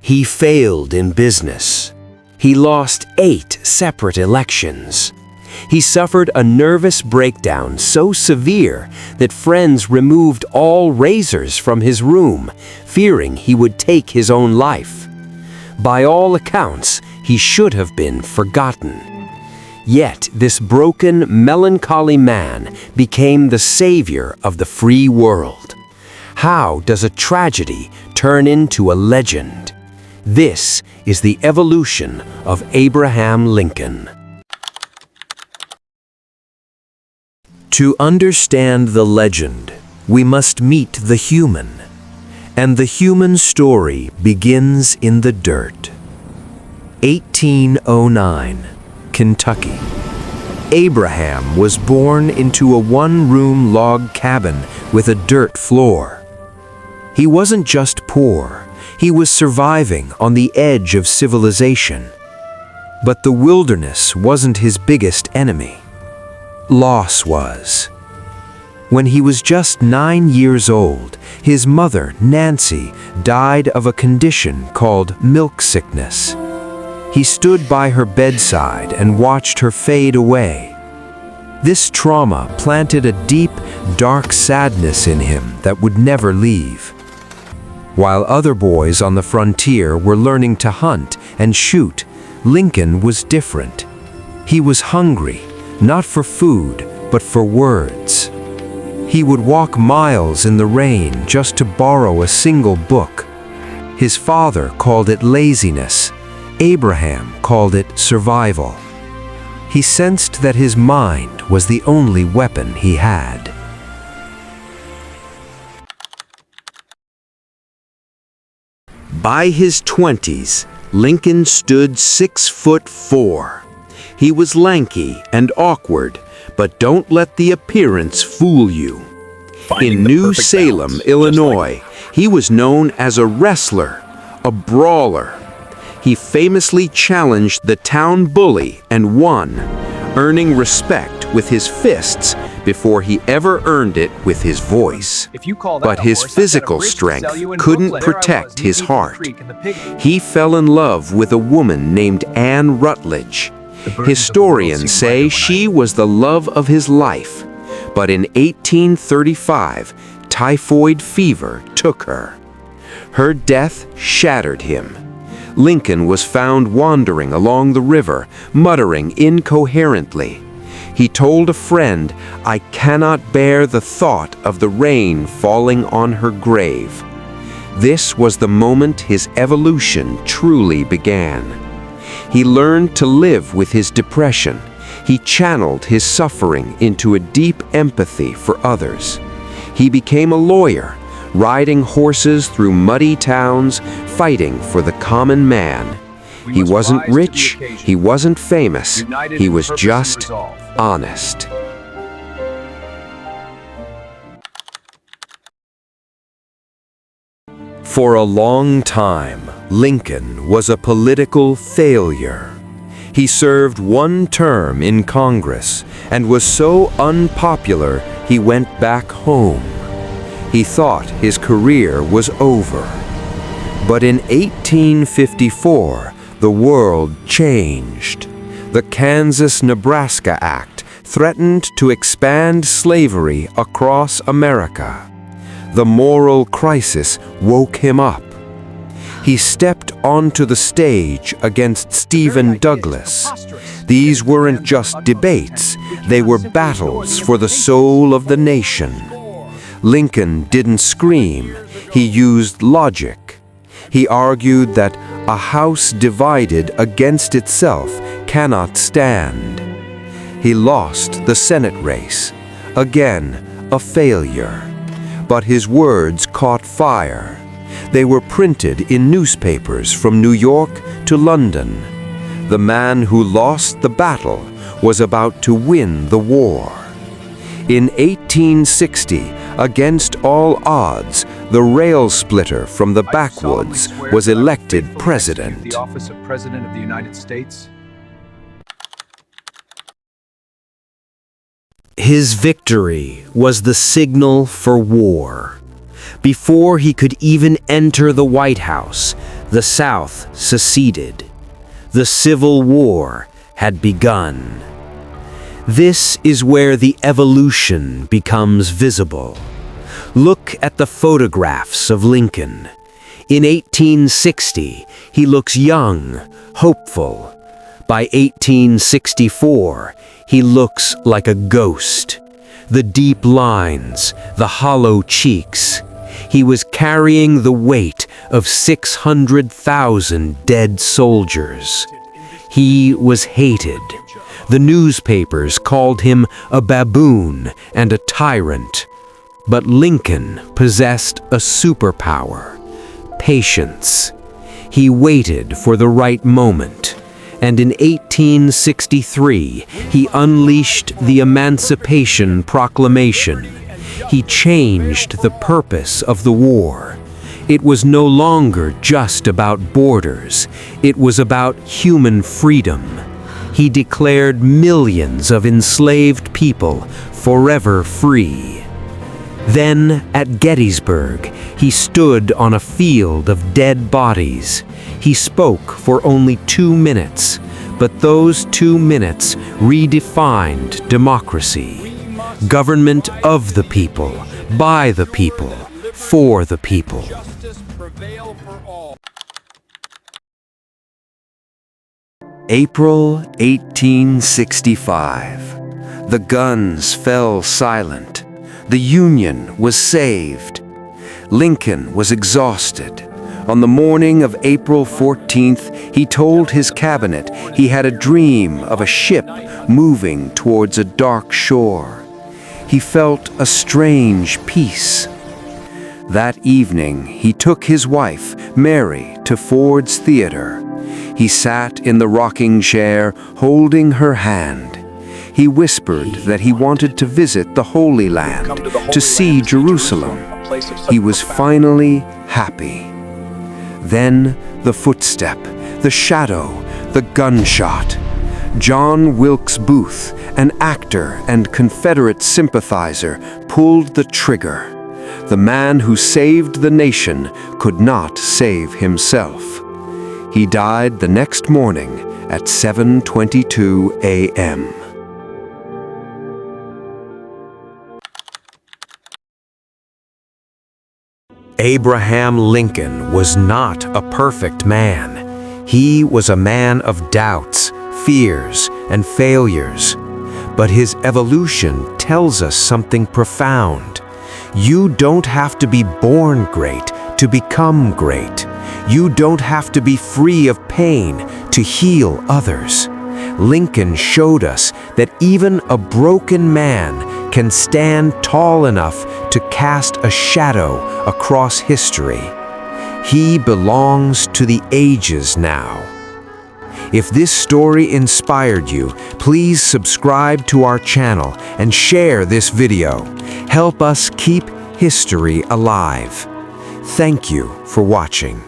He failed in business. He lost 8 separate elections. He suffered a nervous breakdown so severe that friends removed all razors from his room, fearing he would take his own life. By all accounts, he should have been forgotten. Yet this broken, melancholy man became the savior of the free world. How does a tragedy turn into a legend? This is the evolution of Abraham Lincoln. To understand the legend, we must meet the human. And the human story begins in the dirt. 1809, Kentucky. Abraham was born into a one-room log cabin with a dirt floor. He wasn't just poor, he was surviving on the edge of civilization. But the wilderness wasn't his biggest enemy. Loss was. When he was just 9 years old, his mother, Nancy, died of a condition called milk sickness. He stood by her bedside and watched her fade away. This trauma planted a deep, dark sadness in him that would never leave. While other boys on the frontier were learning to hunt and shoot, Lincoln was different. He was hungry, not for food, but for words. He would walk miles in the rain just to borrow a single book. His father called it laziness. Abraham called it survival. He sensed that his mind was the only weapon he had. By his 20s, Lincoln stood 6'4". He was lanky and awkward, but don't let the appearance fool you. In New Salem, Illinois, he was known as a wrestler, a brawler. He famously challenged the town bully and won, earning respect with his fists before he ever earned it with his voice. But his physical strength couldn't protect his heart. He fell in love with a woman named Anne Rutledge. Historians say she was the love of his life, but in 1835, typhoid fever took her. Her death shattered him. Lincoln was found wandering along the river, muttering incoherently. He told a friend, "I cannot bear the thought of the rain falling on her grave." This was the moment his evolution truly began. He learned to live with his depression. He channeled his suffering into a deep empathy for others. He became a lawyer, riding horses through muddy towns, fighting for the common man. He wasn't rich, he wasn't famous, he was just honest. For a long time, Lincoln was a political failure. He served one term in Congress and was so unpopular he went back home. He thought his career was over. But in 1854, the world changed. The Kansas-Nebraska Act threatened to expand slavery across America. The moral crisis woke him up. He stepped onto the stage against Stephen Douglas. These weren't just debates, they were battles for the soul of the nation. Lincoln didn't scream, he used logic. He argued that a house divided against itself cannot stand. He lost the Senate race, again a failure. But his words caught fire. They were printed in newspapers from New York to London. The man who lost the battle was about to win the war. In 1860, against all odds, the rail splitter from the backwoods was elected president. The office of President of the United States. His victory was the signal for war. Before he could even enter the White House, The South seceded. The Civil War had begun. This is where the evolution becomes visible. Look at the photographs of Lincoln. In 1860, he looks young, hopeful. By 1864, he looks like a ghost. The deep lines, the hollow cheeks. He was carrying the weight of 600,000 dead soldiers. He was hated. The newspapers called him a baboon and a tyrant. But Lincoln possessed a superpower: patience. He waited for the right moment, and in 1863 he unleashed the Emancipation Proclamation. He changed the purpose of the war. It was no longer just about borders. It was about human freedom. He declared millions of enslaved people forever free. Then, at Gettysburg, he stood on a field of dead bodies. He spoke for only 2 minutes, but those 2 minutes redefined democracy. Government of the people, by the people, for the people. April 1865. The guns fell silent. The Union was saved. Lincoln was exhausted. On the morning of April 14th, he told his cabinet he had a dream of a ship moving towards a dark shore. He felt a strange peace. That evening, he took his wife, Mary, to Ford's Theater. He sat in the rocking chair, holding her hand. He whispered that he wanted to visit the Holy Land, to see Jerusalem. He was finally happy. Then the footstep, the shadow, the gunshot. John Wilkes Booth, an actor and Confederate sympathizer, pulled the trigger. The man who saved the nation could not save himself. He died the next morning at 7:22 a.m. Abraham Lincoln was not a perfect man. He was a man of doubts, fears, and failures. But his evolution tells us something profound. You don't have to be born great to become great. You don't have to be free of pain to heal others. Lincoln showed us that even a broken man can stand tall enough to cast a shadow across history. He belongs to the ages now. If this story inspired you, please subscribe to our channel and share this video. Help us keep history alive. Thank you for watching.